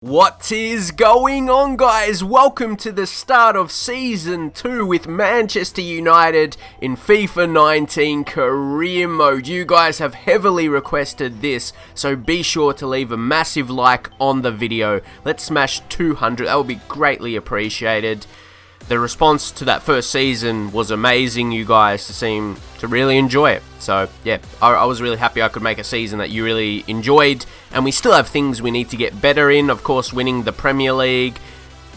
What is going on, guys? Welcome to the start of Season 2 with Manchester United in FIFA 19 Career Mode. You guys have heavily requested this, so be sure to leave a massive like on the video. Let's smash 200, that would be greatly appreciated. The response to that first season was amazing. You guys seem to really enjoy it. So, yeah, I was really happy I could make a season that you really enjoyed. And we still have things we need to get better in. Of course, winning the Premier League.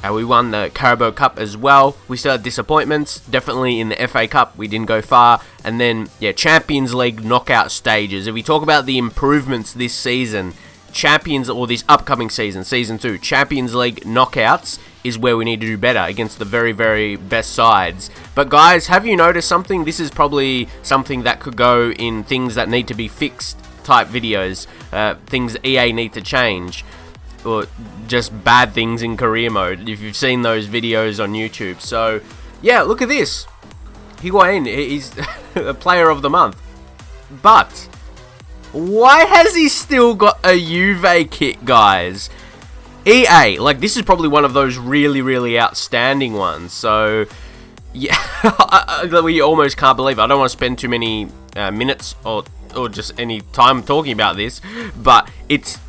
We won the Carabao Cup as well. We still had disappointments. Definitely in the FA Cup, we didn't go far. And then, yeah, Champions League knockout stages. If we talk about the improvements this season, this upcoming season, Season 2, Champions League knockouts is where we need to do better against the very, very best sides. But guys, have you noticed something? This is probably something that could go in things that need to be fixed type videos, things EA need to change, or just bad things in career mode, if you've seen those videos on YouTube. So, yeah, look at this. Higuain, he's a player of the month. But why has he still got a Juve kit, guys? EA, like, this is probably one of those really, really outstanding ones. So, yeah, we almost can't believe it. I don't want to spend too many minutes or just any time talking about this, but it's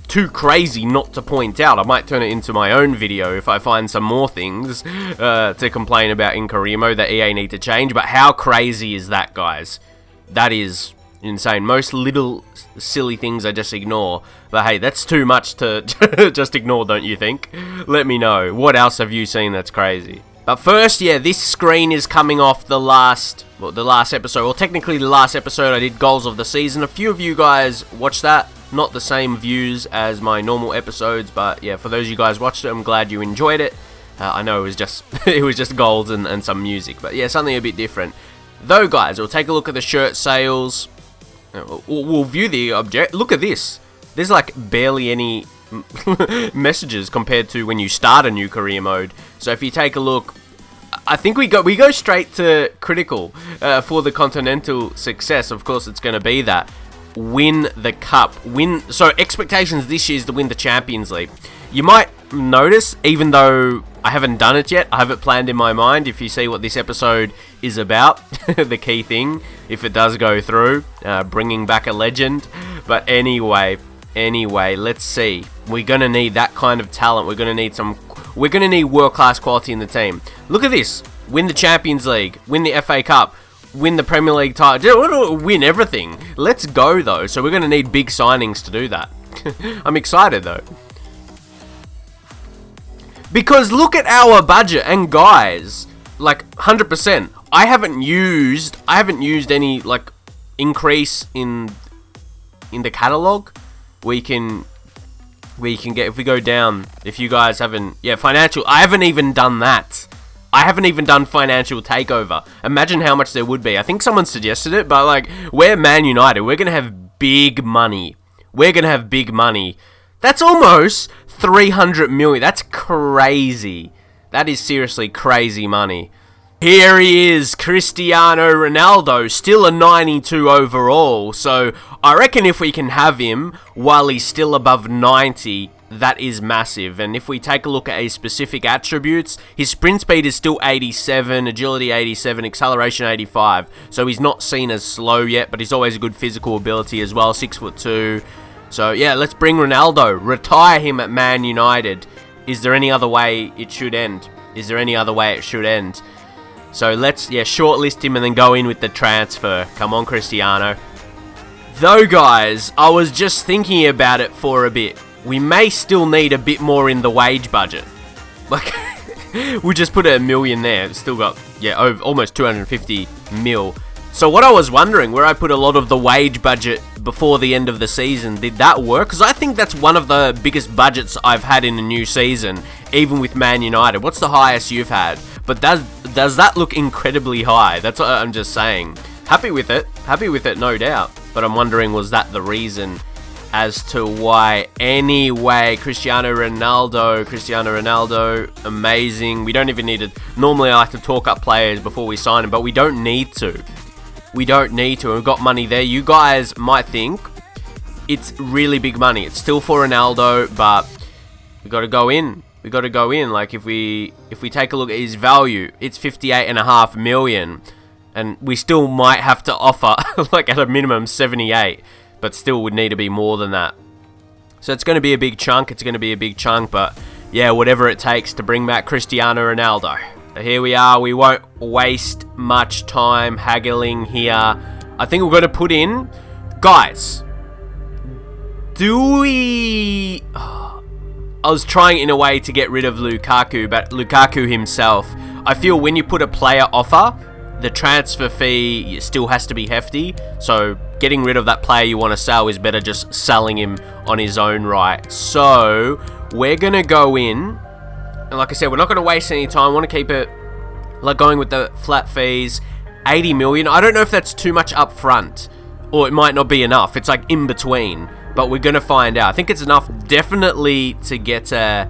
too crazy not to point out. I might turn it into my own video if I find some more things to complain about in career mode that EA need to change. But how crazy is that, guys? That is insane. Most little silly things I just ignore, but hey, that's too much to just ignore, don't you think? Let me know. What else have you seen that's crazy? But first, yeah, this screen is coming off the last episode. Well, technically the last episode I did goals of the season. A few of you guys watched that. Not the same views as my normal episodes, but yeah, for those of you guys watched it, I'm glad you enjoyed it. I know it was just it was just goals and some music, but yeah, something a bit different. Though, guys, we'll take a look at the shirt sales. We'll view the object. Look at this. There's like barely any messages compared to when you start a new career mode. So if you take a look, I think we go straight to critical for the continental success. Of course, it's going to be that win the cup. So expectations this year is to win the Champions League. You might notice, even though I haven't done it yet, I have it planned in my mind. If you see what this episode is about, the key thing, if it does go through, bringing back a legend. But anyway, let's see. We're gonna need that kind of talent. We're gonna need world-class quality in the team. Look at this: win the Champions League, win the FA Cup, win the Premier League title, win everything. Let's go though. So we're gonna need big signings to do that. I'm excited though. Because look at our budget, and guys, like 100%. I haven't used any like increase in the catalog. We can get, if we go down, if you guys haven't, yeah, financial. I haven't even done that. I haven't even done financial takeover. Imagine how much there would be. I think someone suggested it, but like, we're Man United. We're gonna have big money. That's almost 300 million. That's crazy. That is seriously crazy money. Here he is, Cristiano Ronaldo, still a 92 overall. So I reckon if we can have him while he's still above 90, that is massive. And if we take a look at his specific attributes, his sprint speed is still 87, agility 87, acceleration 85. So he's not seen as slow yet, but he's always a good physical ability as well, 6'2". So, yeah, let's bring Ronaldo. Retire him at Man United. Is there any other way it should end? So, let's, shortlist him and then go in with the transfer. Come on, Cristiano. Though, guys, I was just thinking about it for a bit. We may still need a bit more in the wage budget. Like, we'll just put $1 million there. Still got, almost 250 mil. So what I was wondering, where I put a lot of the wage budget before the end of the season, did that work? Because I think that's one of the biggest budgets I've had in a new season, even with Man United. What's the highest you've had? But does that look incredibly high? That's what I'm just saying. Happy with it, no doubt. But I'm wondering, was that the reason as to why? Anyway, Cristiano Ronaldo, amazing. We don't even need to. Normally I like to talk up players before we sign them, but we don't need to. We've got money there. You guys might think it's really big money. It's still for Ronaldo, but We got to go in. We got to go in. Like, if we take a look at his value, it's 58.5 million. And we still might have to offer, like, at a minimum, 78. But still would need to be more than that. So it's going to be a big chunk. It's going to be a big chunk. But, yeah, whatever it takes to bring back Cristiano Ronaldo. So here we are. We won't waste much time haggling here. I think we're going to put in... Guys, do we... I was trying in a way to get rid of Lukaku, but Lukaku himself, I feel when you put a player offer, the transfer fee still has to be hefty. So getting rid of that player you want to sell is better just selling him on his own right. So we're going to go in. And like I said, we're not going to waste any time. I want to keep it like going with the flat fees. 80 million. I don't know if that's too much up front. Or it might not be enough. It's like in between. But we're going to find out. I think it's enough definitely to get a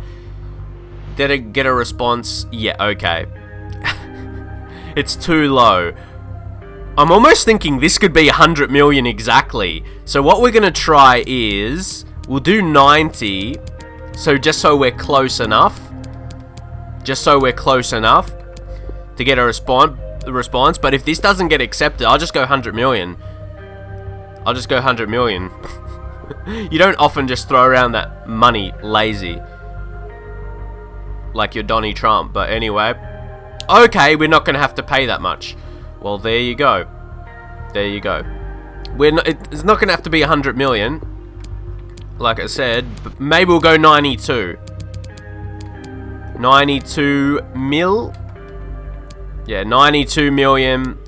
response. Yeah, okay. It's too low. I'm almost thinking this could be 100 million exactly. So what we're going to try is... We'll do 90. So just so we're close enough. Just so we're close enough to get a response. But if this doesn't get accepted, I'll just go 100 million. I'll just go 100 million. You don't often just throw around that money lazy. Like you're Donnie Trump. But anyway. Okay, we're not going to have to pay that much. Well, there you go. There you go. It's not going to have to be 100 million. Like I said. But maybe we'll go 92. 92 mil. Yeah, 92 million.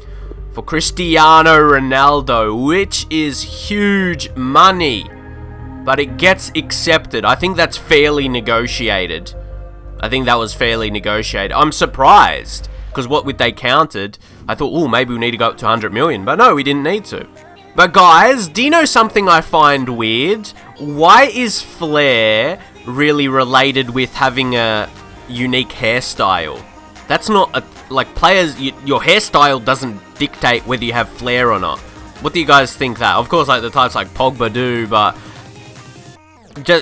For Cristiano Ronaldo, which is huge money, but it gets accepted. I think that's fairly negotiated. I think that was fairly negotiated. I'm surprised, because what they counted, I thought, oh, maybe we need to go up to 100 million, but no, we didn't need to. But guys, do you know something I find weird? Why is flair really related with having a unique hairstyle? That's not a... Like, players, your hairstyle doesn't dictate whether you have flair or not. What do you guys think that? Of course, like, the types like Pogba do, but...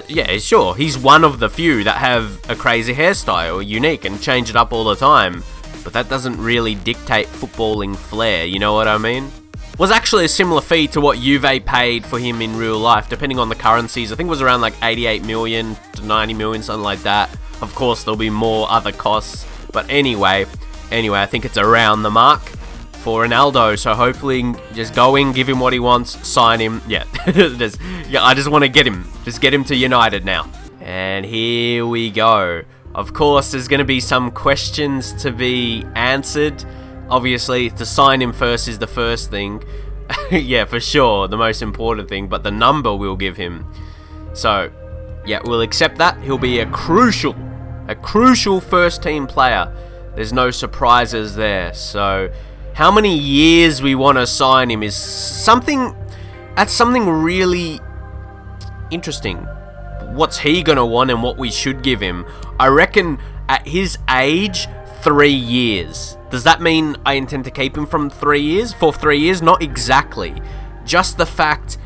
yeah, sure, he's one of the few that have a crazy hairstyle, unique, and change it up all the time. But that doesn't really dictate footballing flair, you know what I mean? Was actually a similar fee to what Juve paid for him in real life, depending on the currencies. I think it was around like 88 million to 90 million, something like that. Of course, there'll be more other costs. But anyway, I think it's around the mark for Ronaldo. So hopefully, just go in, give him what he wants, sign him. Yeah, I just want to get him. Just get him to United now. And here we go. Of course, there's going to be some questions to be answered. Obviously, to sign him first is the first thing. Yeah, for sure, the most important thing. But the number we'll give him. So, yeah, we'll accept that. He'll be a crucial first team player. There's no surprises there. So, how many years we want to sign him is something really interesting. What's he going to want and what we should give him? I reckon at his age, 3 years. Does that mean I intend to keep him for 3 years? Not exactly. Just the fact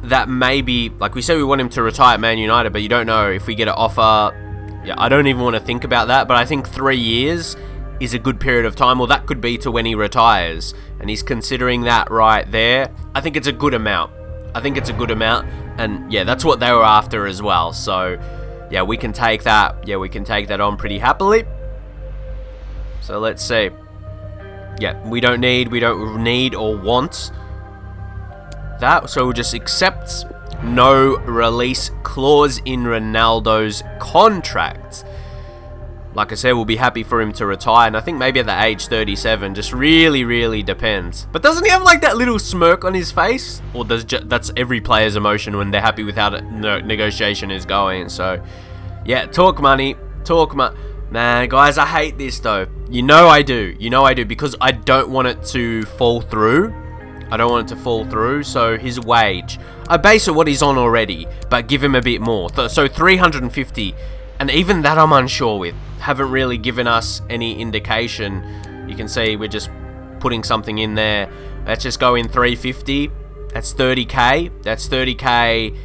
that maybe, like we said, we want him to retire at Man United, but you don't know if we get an offer. Yeah, I don't even want to think about that, but I think 3 years is a good period of time, or that could be to when he retires, and he's considering that right there. I think it's a good amount. And yeah, that's what they were after as well. So yeah, we can take that. Yeah, we can take that on pretty happily. So let's see. Yeah, we don't need or want that. So we'll just accept no release clause in Ronaldo's contract. Like I said, we'll be happy for him to retire, and I think maybe at the age 37, just really depends. But doesn't he have like that little smirk on his face? Or that's every player's emotion when they're happy with how the negotiation is going. So yeah, talk money. Man, guys, I hate this though. You know I do, because I don't want it to fall through. So his wage, I base it what he's on already, but give him a bit more. So 350, and even that I'm unsure with. Haven't really given us any indication. You can see we're just putting something in there. Let's just go in 350. That's 30k.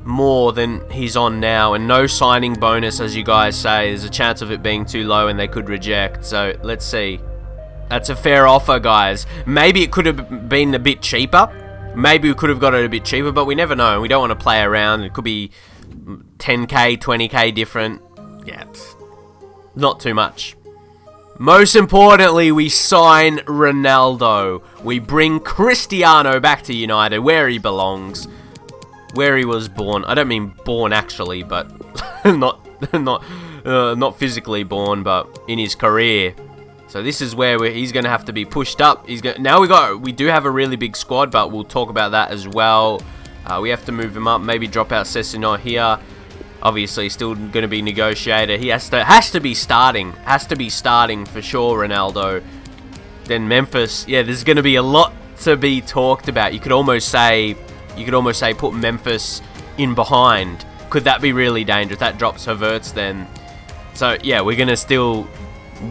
more than he's on now, and no signing bonus, as you guys say. There's a chance of it being too low and they could reject, so let's see. That's a fair offer, guys. Maybe it could have been a bit cheaper. Maybe we could have got it a bit cheaper, but we never know. We don't want to play around. It could be 10k, 20k different. Yeah, not too much. Most importantly, we sign Ronaldo. We bring Cristiano back to United, where he belongs, where he was born. I don't mean born actually, but not physically born, but in his career. So this is where he's going to have to be pushed up. Now we do have a really big squad, but we'll talk about that as well. We have to move him up. Maybe drop out Cesino here. Obviously, still going to be negotiator. He has to be starting. Has to be starting for sure, Ronaldo. Then Memphis. Yeah, there's going to be a lot to be talked about. You could almost say put Memphis in behind. Could that be really dangerous? That drops Havertz then. So yeah, we're going to still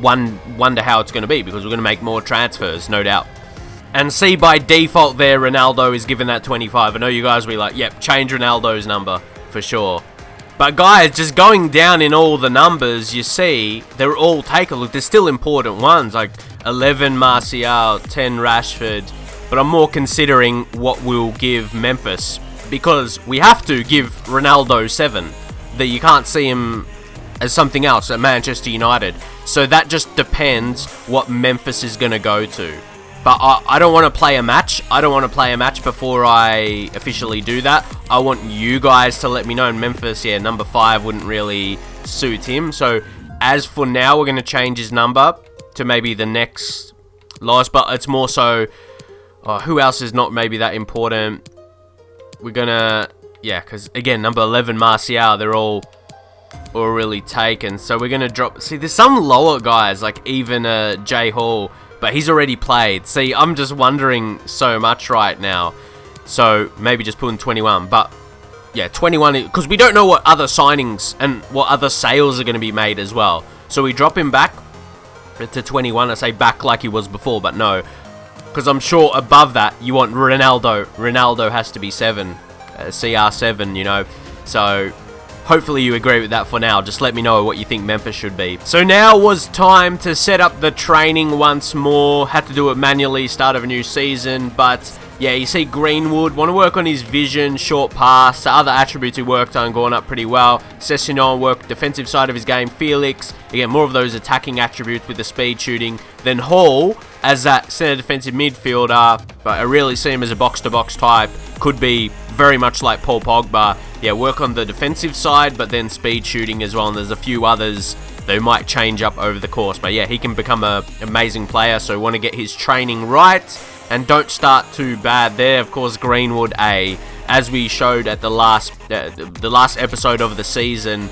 wonder how it's going to be, because we're going to make more transfers, no doubt. And see, by default there, Ronaldo is given that 25. I know you guys will be like, yep, change Ronaldo's number for sure. But guys, just going down in all the numbers, you see, they're all taken. Look, there's still important ones, like 11 Martial, 10 Rashford. But I'm more considering what we'll give Memphis, because we have to give Ronaldo 7. That you can't see him as something else at Manchester United. So that just depends what Memphis is going to go to. But I don't want to play a match. I don't want to play a match before I officially do that. I want you guys to let me know. In Memphis, yeah, number 5 wouldn't really suit him. So as for now, we're going to change his number to maybe the next lowest. But it's more so, who else is not maybe that important? We're going to, yeah, because again, number 11, Martial, they're all really taken. So we're going to drop, see, there's some lower guys, like even Jay Hall. But he's already played. See, I'm just wondering so much right now. So maybe just put in 21. But yeah, 21, because we don't know what other signings and what other sales are going to be made as well. So we drop him back to 21. I say back like he was before, but no. Because I'm sure above that, you want Ronaldo. Ronaldo has to be 7. CR7, you know. So hopefully you agree with that for now. Just let me know what you think Memphis should be. So now was time to set up the training once more. Had to do it manually, start of a new season. But yeah, you see Greenwood, want to work on his vision, short pass. The other attributes he worked on going up pretty well. Sessegnon worked defensive side of his game. Felix, again, more of those attacking attributes with the speed shooting. Then Hall as that centre defensive midfielder. But I really see him as a box-to-box type. Could be very much like Paul Pogba. Yeah, work on the defensive side, but then speed shooting as well. And there's a few others that might change up over the course. But yeah, he can become an amazing player. So want to get his training right. And don't start too bad there. Of course, Greenwood, as we showed at the last episode of the season,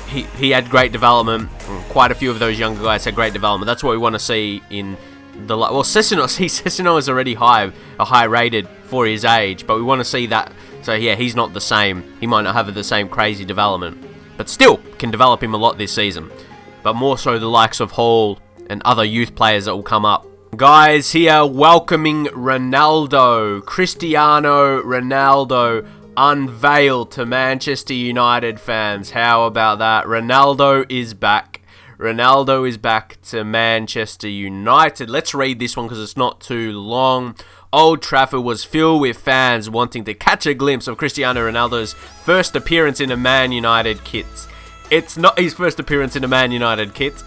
he had great development. Quite a few of those younger guys had great development. That's what we want to see in the... Well, Sessegnon is already high rated for his age, but we want to see that. So yeah, he's not the same. He might not have the same crazy development, but still can develop him a lot this season. But more so the likes of Hall and other youth players that will come up. Guys, here welcoming Ronaldo. Cristiano Ronaldo unveiled to Manchester United fans. How about that? Ronaldo is back. Ronaldo is back to Manchester United. Let's read this one because it's not too long. Old Trafford was filled with fans wanting to catch a glimpse of Cristiano Ronaldo's first appearance in a Man United kit. It's not his first appearance in a Man United kit,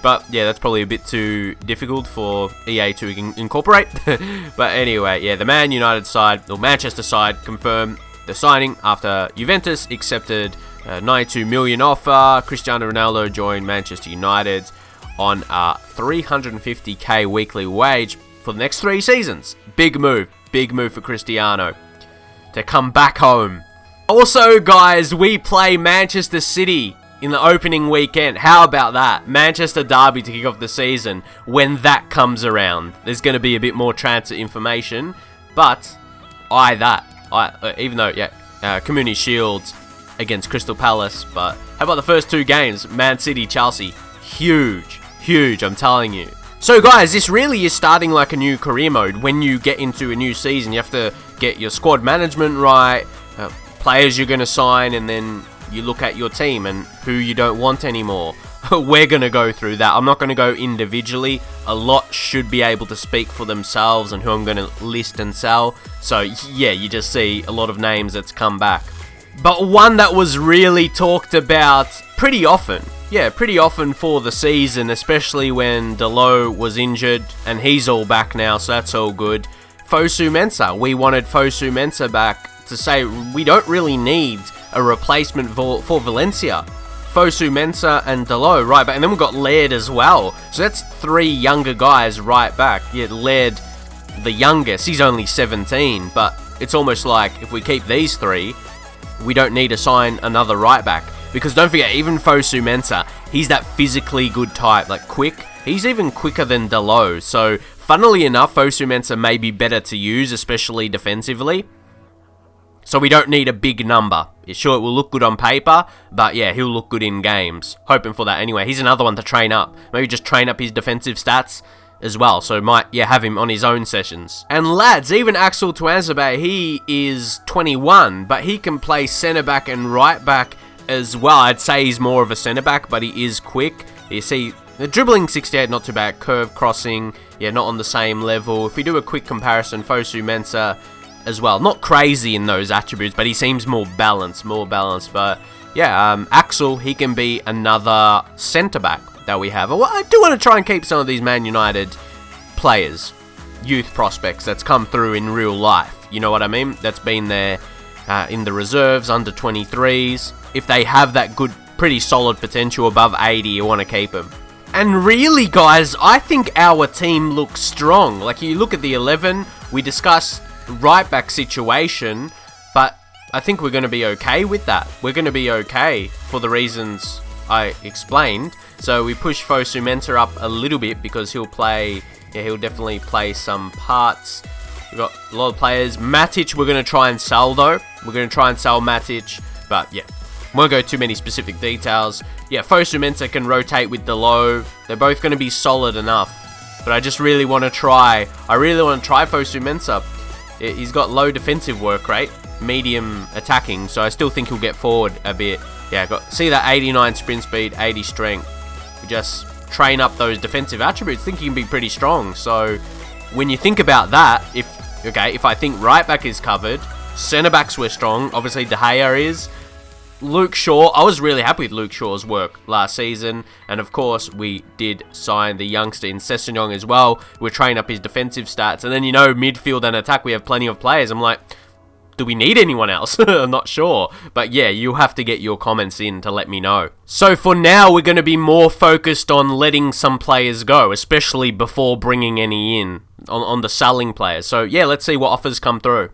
but yeah, that's probably a bit too difficult for EA to incorporate. But anyway, yeah, the Man United side, or Manchester side, confirmed the signing after Juventus accepted a 92 million offer. Cristiano Ronaldo joined Manchester United on a 350k weekly wage for the next 3 seasons. Big move for Cristiano to come back home. Also, guys, we play Manchester City in the opening weekend. How about that? Manchester derby to kick off the season. When that comes around, there's going to be a bit more transfer information. But, even though, yeah, Community Shields against Crystal Palace. But how about the first 2 games? Man City, Chelsea. Huge, I'm telling you. So guys, this really is starting like a new career mode. When you get into a new season, you have to get your squad management right. players you're going to sign, and then you look at your team and who you don't want anymore. We're going to go through that. I'm not going to go individually. A lot should be able to speak for themselves and who I'm going to list and sell. So yeah, you just see a lot of names that's come back. But one that was really talked about pretty often. Yeah, pretty often for the season, especially when Dalot was injured, and he's all back now, so that's all good. Fosu Mensah. We wanted Fosu Mensah back to say we don't really need a replacement for Valencia. Fosu Mensah and Dalot right back, and then we've got Laird as well. So that's 3 younger guys right back. Yeah, Laird, the youngest, he's only 17, but it's almost like if we keep these 3, we don't need to sign another right back. Because don't forget, even Fosu Mensah, he's that physically good type, like quick. He's even quicker than Dalot. So, funnily enough, Fosu Mensah may be better to use, especially defensively. So we don't need a big number. Sure, it will look good on paper, but yeah, he'll look good in games. Hoping for that anyway. He's another one to train up. Maybe just train up his defensive stats as well. So might, yeah, have him on his own sessions. And lads, even Axel Tuanzebe, he is 21, but he can play centre-back and right-back as well. I'd say he's more of a centre-back, but he is quick. You see, the dribbling 68, not too bad. Curve crossing, yeah, not on the same level. If we do a quick comparison, Fosu Mensah as well. Not crazy in those attributes, but he seems more balanced. But yeah, Axel, he can be another centre-back that we have. Well, I do want to try and keep some of these Man United players, youth prospects that's come through in real life. You know what I mean? That's been there in the reserves, under 23s. If they have that good, pretty solid potential above 80, you want to keep them. And really, guys, I think our team looks strong. Like, you look at the 11, we discussed right back situation, but I think we're going to be okay with that. We're going to be okay for the reasons I explained. So we push Fosu Mensah up a little bit because he'll play, yeah, he'll definitely play some parts. We've got a lot of players. Matic, we're going to try and sell though. We're going to try and sell Matic, but yeah, won't go too many specific details. Yeah, Fosu Mensah can rotate with Dalot. They're both going to be solid enough, but I just really want to try. I really want to try Fosu Mensah. He's got low defensive work rate, medium attacking, so I still think he'll get forward a bit. Yeah, see that 89 sprint speed, 80 strength. We just train up those defensive attributes. I think he can be pretty strong. So when you think about that, if I think right back is covered, centre backs were strong. Obviously De Gea is. Luke Shaw, I was really happy with Luke Shaw's work last season, and of course we did sign the youngster in Sessegnon as well. We're training up his defensive stats, and then midfield and attack we have plenty of players. I'm like, do we need anyone else? I'm not sure, but yeah, you'll have to get your comments in to let me know. So for now, we're going to be more focused on letting some players go, especially before bringing any in on the selling players. So yeah, let's see what offers come through.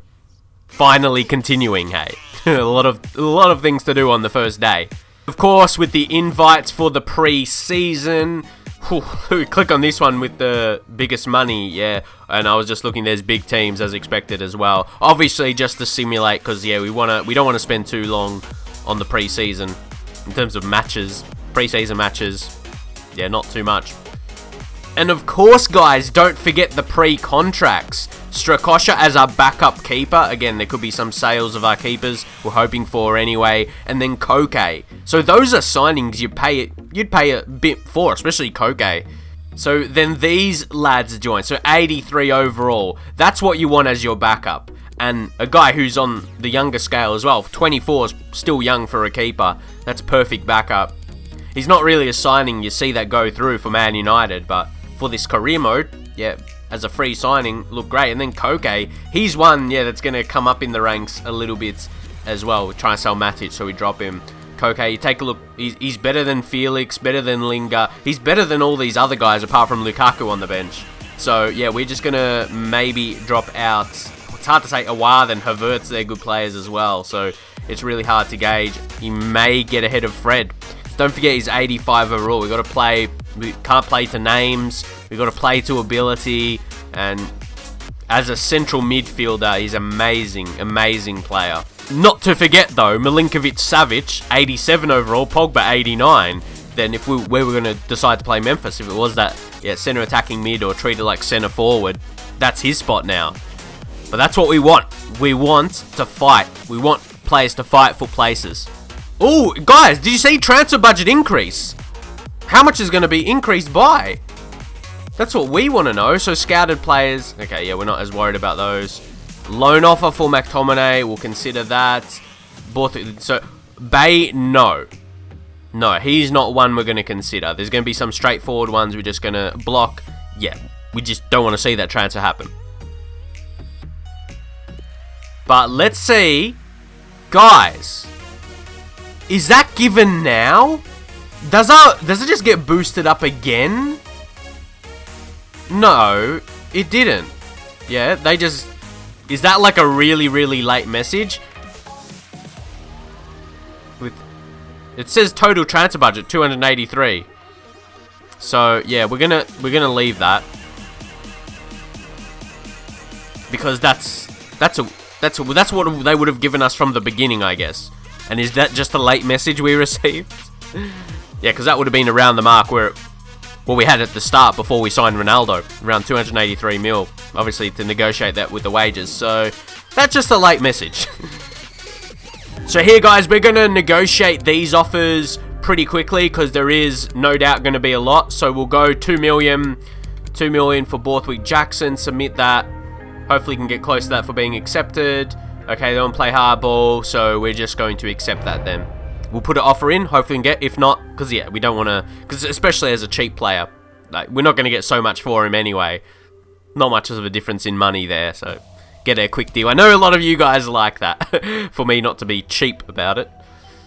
Finally continuing, hey. a lot of things to do on the first day. Of course, with the invites for the pre-season, click on this one with the biggest money, yeah. And I was just looking, there's big teams as expected as well. Obviously, just to simulate, because yeah, we don't want to spend too long on the pre-season in terms of matches, pre-season matches. Yeah, not too much. And of course, guys, don't forget the pre-contracts. Strakosha as our backup keeper. Again, there could be some sales of our keepers we're hoping for anyway. And then Koke. So those are signings you'd pay a bit for, especially Koke. So then these lads join. So 83 overall. That's what you want as your backup. And a guy who's on the younger scale as well. 24 is still young for a keeper. That's perfect backup. He's not really a signing you see that go through for Man United, but for this career mode, yeah, as a free signing, look great. And then Koke, he's one, yeah, that's going to come up in the ranks a little bit as well. We're trying to sell Matic, so we drop him. Koke, you take a look, he's better than Felix, better than Lingard. He's better than all these other guys apart from Lukaku on the bench. So, yeah, we're just going to maybe drop out, it's hard to say, Awar and Havertz, they're good players as well. So, it's really hard to gauge. He may get ahead of Fred. Don't forget he's 85 overall. We got to play. We can't play to names. We got to play to ability. And as a central midfielder, he's amazing, amazing player. Not to forget though, Milinkovic-Savic, 87 overall. Pogba 89. Then if where we're going to decide to play Memphis, if it was that center attacking mid or treated like center forward, that's his spot now. But that's what we want. We want to fight. We want players to fight for places. Oh, guys, did you see transfer budget increase? How much is going to be increased by? That's what we want to know. So scouted players. Okay, yeah, we're not as worried about those. Loan offer for McTominay. We'll consider that. So, Bay, no. No, he's not one we're going to consider. There's going to be some straightforward ones we're just going to block. Yeah, we just don't want to see that transfer happen. But let's see. Guys, is that given now? Does it just get boosted up again? No, it didn't. Yeah, they just... Is that like a really, really late message? It says total transfer budget 283. So yeah, we're gonna leave that because that's what they would have given us from the beginning, I guess. And is that just a late message we received? Yeah, because that would have been around the mark where what we had at the start before we signed Ronaldo, around 283 mil. Obviously to negotiate that with the wages. So that's just a late message. So here, guys, we're going to negotiate these offers pretty quickly because there is no doubt going to be a lot. So we'll go 2 million for Borthwick Jackson, submit that. Hopefully can get close to that for being accepted. Okay, they don't play hardball, so we're just going to accept that then. We'll put an offer in, hopefully we can get, if not, because yeah, we don't want to, because especially as a cheap player, like we're not going to get so much for him anyway. Not much of a difference in money there, so get a quick deal. I know a lot of you guys like that, for me not to be cheap about it.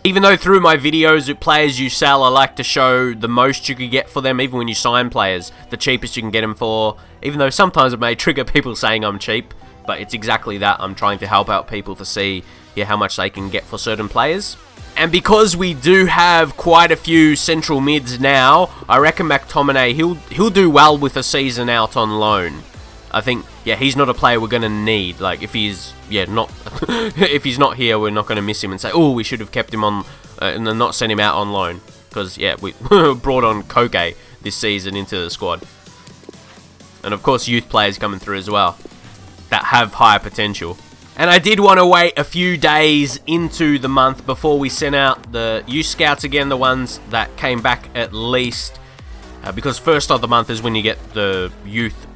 Even though through my videos with players you sell, I like to show the most you could get for them, even when you sign players, the cheapest you can get them for. Even though sometimes it may trigger people saying I'm cheap, but it's exactly that. I'm trying to help out people to see how much they can get for certain players. And because we do have quite a few central mids now, I reckon McTominay, he'll do well with a season out on loan. I think, yeah, he's not a player we're going to need. Like, if he's, not if he's not here, we're not going to miss him and say, oh, we should have kept him on and then not send him out on loan. Because, yeah, we brought on Koke this season into the squad. And, of course, youth players coming through as well that have higher potential. And I did want to wait a few days into the month before we sent out the youth scouts again, the ones that came back at least. Because first of the month is when you get the youth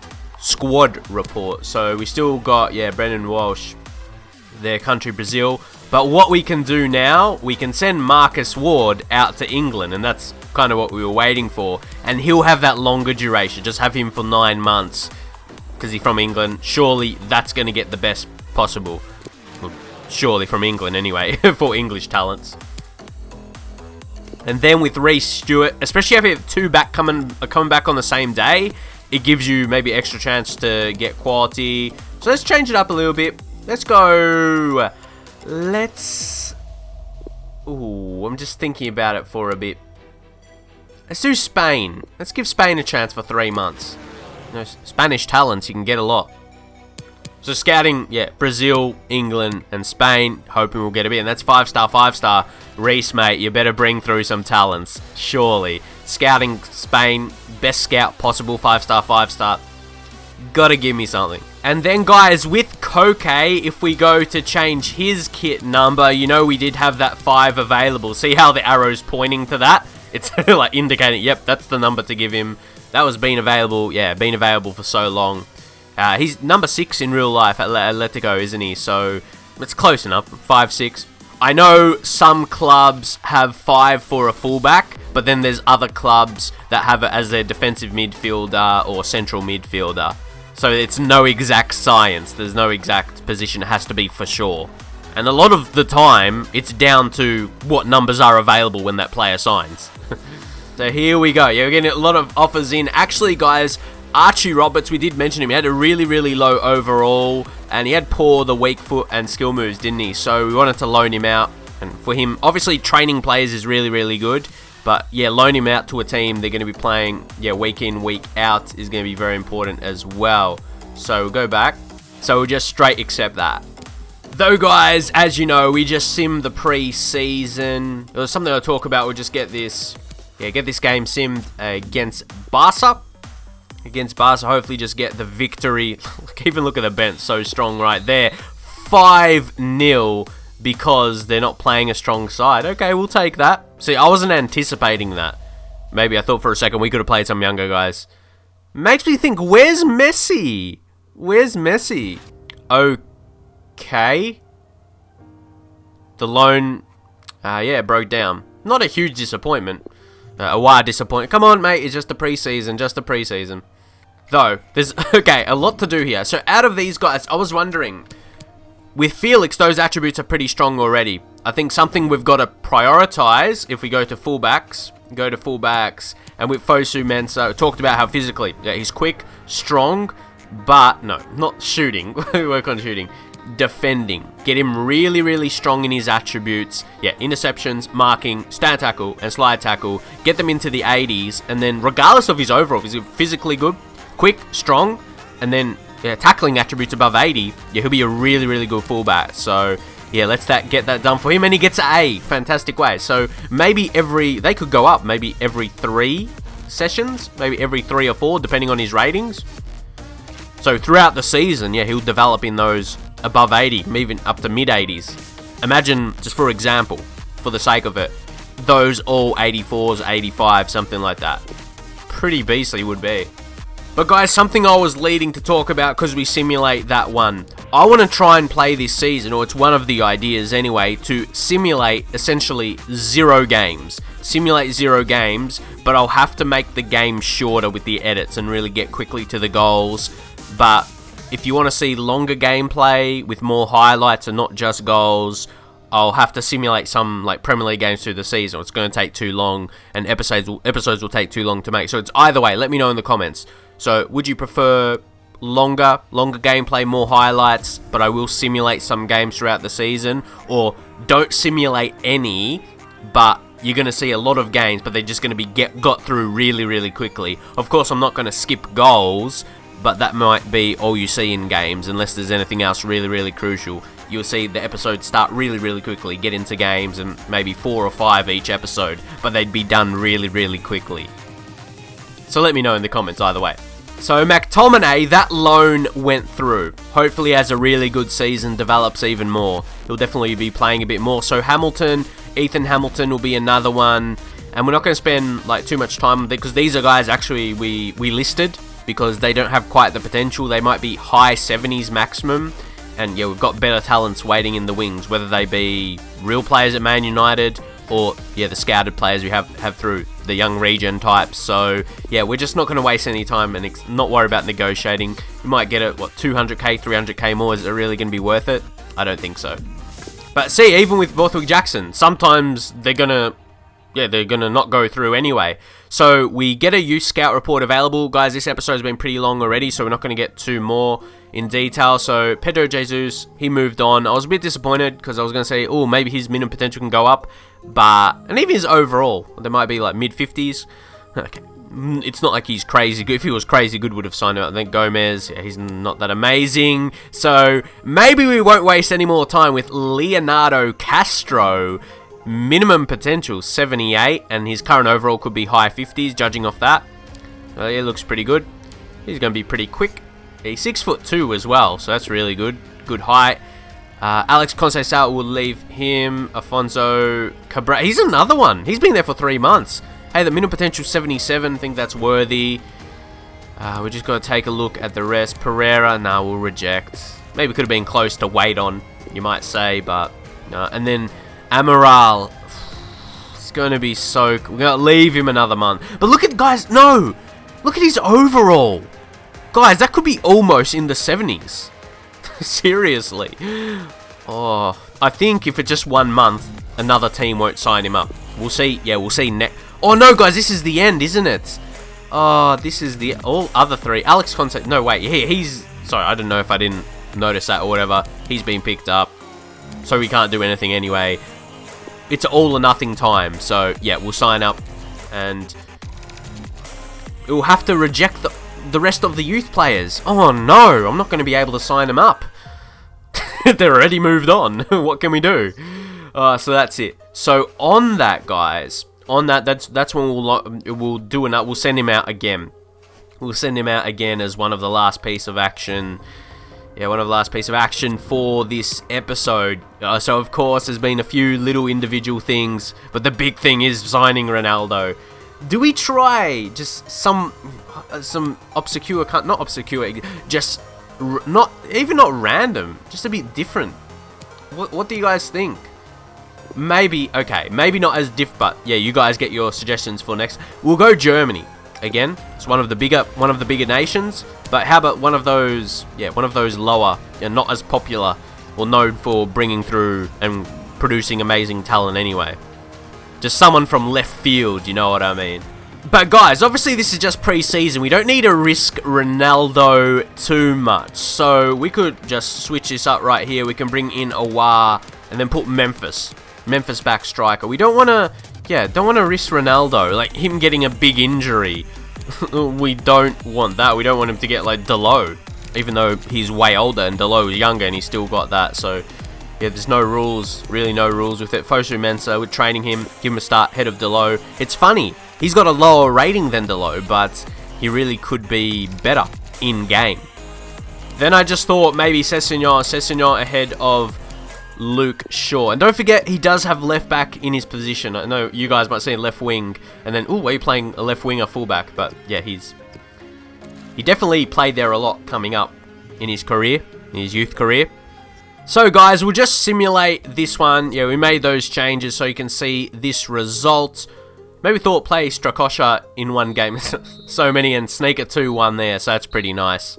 squad report. So we still got, Brendan Walsh, their country Brazil. But what we can do now, we can send Marcus Ward out to England. And that's kind of what we were waiting for. And he'll have that longer duration. Just have him for 9 months. Because he's from England. Surely that's going to get the best possible. Well, surely from England anyway. For English talents. And then with Reece Stewart, especially if you have two coming back on the same day, it gives you maybe extra chance to get quality. So let's change it up a little bit. Let's go. Ooh, I'm just thinking about it for a bit. Let's do Spain. Let's give Spain a chance for 3 months. Spanish talents, you can get a lot. So scouting, Brazil, England, and Spain. Hoping we'll get a bit. And that's 5-star, 5-star. Reece, mate, you better bring through some talents. Surely. Scouting Spain, best scout possible, 5-star, 5-star. Gotta give me something. And then, guys, with Koke, if we go to change his kit number, we did have that 5 available. See how the arrow's pointing to that? It's like indicating, yep, that's the number to give him. That was been available, been available for so long. He's number 6 in real life at Atletico, isn't he? So it's close enough, 5, 6. I know some clubs have 5 for a fullback, but then there's other clubs that have it as their defensive midfielder or central midfielder. So it's no exact science. There's no exact position. It has to be for sure. And a lot of the time, it's down to what numbers are available when that player signs. So here we go. We're getting a lot of offers in. Actually, guys, Archie Roberts, we did mention him. He had a really, really low overall, and he had poor the weak foot and skill moves, didn't he? So we wanted to loan him out. And for him, obviously, training players is really, really good. But, loan him out to a team they're going to be playing, week in, week out is going to be very important as well. So we'll go back. So we'll just straight accept that. Though, guys, as you know, we just simmed the pre-season. It was something I'll talk about. We'll just get this, get this game simmed against Barca. Against Barca, hopefully just get the victory. Even look at the bench, so strong right there. 5-0 because they're not playing a strong side. Okay, we'll take that. See, I wasn't anticipating that. Maybe I thought for a second we could have played some younger guys. Makes me think, where's Messi? Where's Messi? Okay. The loan, yeah, broke down. Not a huge disappointment. A wild disappointment. Come on, mate, it's just a preseason, Though, there's, okay, a lot to do here. So out of these guys, I was wondering, with Felix, those attributes are pretty strong already. I think something we've got to prioritize if we go to fullbacks, and with Fosu Mensah, talked about how physically, yeah, he's quick, strong, but, no, not shooting, work on shooting, defending. Get him really, really strong in his attributes. Yeah, interceptions, marking, stand tackle, and slide tackle. Get them into the 80s, and then regardless of his overall, is he physically good, quick, strong, and then yeah, tackling attributes above 80, yeah, he'll be a really, really good fullback. So, yeah, let's get that done for him, and he gets an A. Fantastic way. So, maybe they could go up, maybe every 3 sessions, maybe every 3 or 4, depending on his ratings. So, throughout the season, yeah, he'll develop in those above 80, even up to mid-80s. Imagine, just for example, for the sake of it, those all 84s, 85, something like that. Pretty beastly would be. But guys, something I was leading to talk about because we simulate that one. I want to try and play this season, or it's one of the ideas anyway, to simulate essentially 0 games. Simulate 0 games, but I'll have to make the game shorter with the edits and really get quickly to the goals. But if you want to see longer gameplay with more highlights and not just goals, I'll have to simulate some like Premier League games through the season. It's going to take too long, and episodes will take too long to make. So it's either way. Let me know in the comments. So would you prefer longer gameplay, more highlights, but I will simulate some games throughout the season, or don't simulate any, but you're going to see a lot of games, but they're just going to be got through really, really quickly. Of course, I'm not going to skip goals, but that might be all you see in games, unless there's anything else really, really crucial. You'll see the episodes start really, really quickly, get into games, and maybe 4 or 5 each episode, but they'd be done really, really quickly. So let me know in the comments either way. So McTominay, that loan went through. Hopefully has a really good season, develops even more. He'll definitely be playing a bit more. So Ethan Hamilton will be another one. And we're not going to spend like too much time with it, because these are guys actually we listed because they don't have quite the potential. They might be high 70s maximum. And yeah, we've got better talents waiting in the wings, whether they be real players at Man United or yeah, the scouted players we have through the young regen types. So yeah, we're just not going to waste any time and not worry about negotiating. You might get it, what, 200k, 300k more. Is it really going to be worth it? I don't think so. But see, even with Borthwick Jackson, sometimes they're going to not go through anyway. So we get a youth scout report available. Guys, this episode's been pretty long already, so we're not going to get too more in detail. So Pedro Jesus, he moved on. I was a bit disappointed because I was going to say, oh, maybe his minimum potential can go up. And even his overall, there might be like mid-50s. Okay. It's not like he's crazy good. If he was crazy good, would have signed out. I think Gomez, yeah, he's not that amazing. So maybe we won't waste any more time with Leonardo Castro. Minimum potential 78, and his current overall could be high 50s, judging off that. He looks pretty good. He's going to be pretty quick. He's 6'2" as well, so that's really good. Good height. Alex Conceição will leave him. Afonso Cabral, he's another one. He's been there for 3 months. Hey, the minimum potential 77. I think that's worthy. We just got to take a look at the rest. Pereira, nah, we'll reject. Maybe could have been close to wait on, you might say, but no. And then Amaral, it's going to be so... We're going to leave him another month. But look at, guys, no! Look at his overall. Guys, that could be almost in the 70s. Seriously. Oh, I think if it's just 1 month, another team won't sign him up. We'll see. Yeah, we'll see next... Oh, no, guys, this is the end, isn't it? Oh, this is the... All other 3. Alex Conceição... No, wait, he's... Sorry, I don't know if I didn't notice that or whatever. He's been picked up, so we can't do anything anyway. It's all or nothing time, so yeah, we'll sign up, and we'll have to reject the rest of the youth players. Oh no, I'm not going to be able to sign them up. They're already moved on. What can we do? So that's it. So on that, guys, that's when we'll send him out again. We'll send him out again as one of the last piece of action. Yeah, one of the last piece of action for this episode. So, of course, there's been a few little individual things, but the big thing is signing Ronaldo. Do we try just some obscure, not obscure, just not random, just a bit different? What do you guys think? Maybe, okay, maybe not as but yeah, you guys get your suggestions for next. We'll go Germany. Again, it's one of the bigger nations, but how about one of those lower and not as popular or known for bringing through and producing amazing talent anyway. Just someone from left field, you know what I mean? But guys, obviously this is just pre-season. We don't need to risk Ronaldo too much. So we could just switch this up right here. We can bring in Aouar and then put Memphis back striker. We don't want to risk Ronaldo, like him getting a big injury. We don't want that. We don't want him to get like Delo, even though he's way older and Delo is younger and he's still got that. So yeah, there's no rules with it. Fosu Mensah, we're training him, give him a start ahead of Delo. It's funny, he's got a lower rating than Delo, but he really could be better in game. Then I just thought maybe Sessegnon ahead of Luke Shaw. And don't forget, he does have left back in his position. I know you guys might say left wing, and then, are you playing a left winger fullback? But yeah, he definitely played there a lot coming up in his career, in his youth career. So guys, we'll just simulate this one. Yeah, we made those changes so you can see this result. Maybe thought play Strakosha in one game. So many, and sneak a 2-1 there, so that's pretty nice.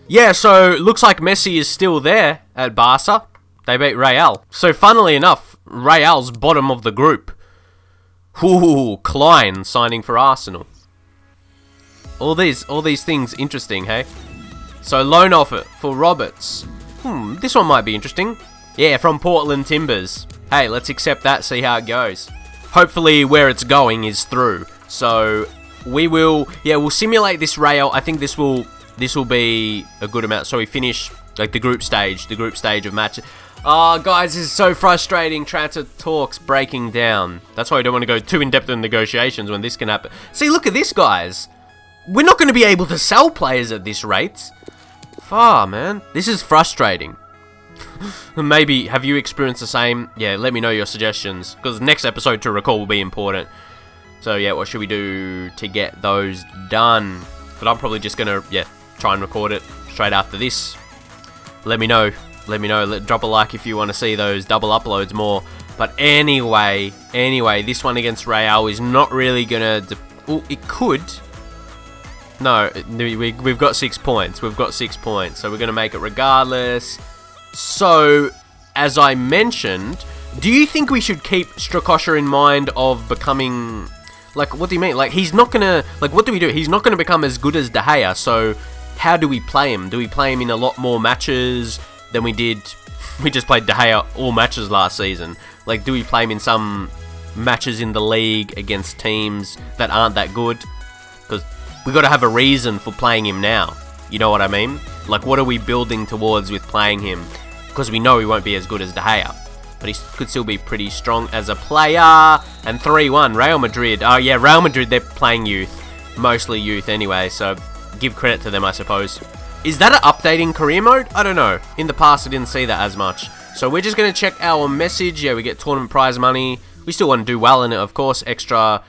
Yeah, so looks like Messi is still there at Barca. They beat Real. So funnily enough, Real's bottom of the group. Ooh, Klein signing for Arsenal. All these things interesting, hey? So loan offer for Roberts. This one might be interesting. Yeah, from Portland Timbers. Hey, let's accept that, see how it goes. Hopefully where it's going is through. So we'll simulate this Real. I think this will be a good amount. So we finish like the group stage of matches. Oh, guys, this is so frustrating. Transfer talks breaking down. That's why I don't want to go too in-depth in negotiations when this can happen. See, look at this, guys. We're not going to be able to sell players at this rate. Man. This is frustrating. Maybe, have you experienced the same? Yeah, let me know your suggestions, because the next episode to record will be important. So, yeah, what should we do to get those done? But I'm probably just going to, try and record it straight after this. Let me know. Drop a like if you want to see those double uploads more. But anyway, this one against Real is not really going to... it could. No, we've got 6 points. So we're going to make it regardless. So, as I mentioned, do you think we should keep Strakosha in mind of becoming... Like, what do you mean? Like, he's not going to... Like, what do we do? He's not going to become as good as De Gea. So, how do we play him? Do we play him in a lot more matches than we did? We just played De Gea all matches last season. Like, do we play him in some matches in the league against teams that aren't that good? Because we got to have a reason for playing him now. You know what I mean? Like, what are we building towards with playing him? Because we know he won't be as good as De Gea, but he could still be pretty strong as a player. And 3-1, Real Madrid. Oh yeah, Real Madrid, they're playing youth. Mostly youth anyway, so give credit to them, I suppose. Is that an updating career mode? I don't know. In the past, I didn't see that as much. So we're just going to check our message. Yeah, we get tournament prize money. We still want to do well in it, of course. Extra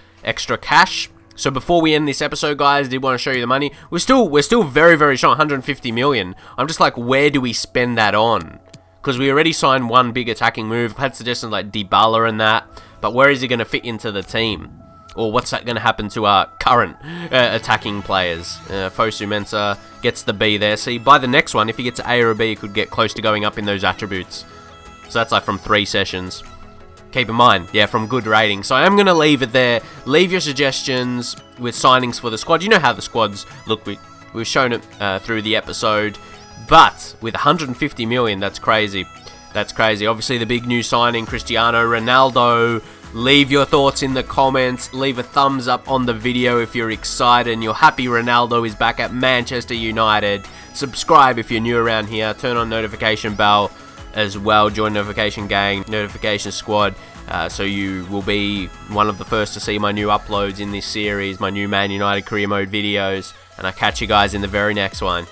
cash. So before we end this episode, guys, I did want to show you the money. We're still very, very strong, 150 million. I'm just like, where do we spend that on? Because we already signed one big attacking move. I've had suggestions like Dybala and that. But where is he going to fit into the team? Or what's that going to happen to our current attacking players? Fosu Mensah gets the B there. See, by the next one, if he gets an A or a B, he could get close to going up in those attributes. So that's like from 3 sessions. Keep in mind, yeah, from good rating. So I am going to leave it there. Leave your suggestions with signings for the squad. You know how the squads look. We've shown it through the episode. But with 150 million, that's crazy. That's crazy. Obviously, the big new signing, Cristiano Ronaldo. Leave your thoughts in the comments. Leave a thumbs up on the video if you're excited and you're happy Ronaldo is back at Manchester United. Subscribe if you're new around here. Turn on notification bell as well. Join notification gang, notification squad. So you will be one of the first to see my new uploads in this series, my new Man United career mode videos. And I'll catch you guys in the very next one.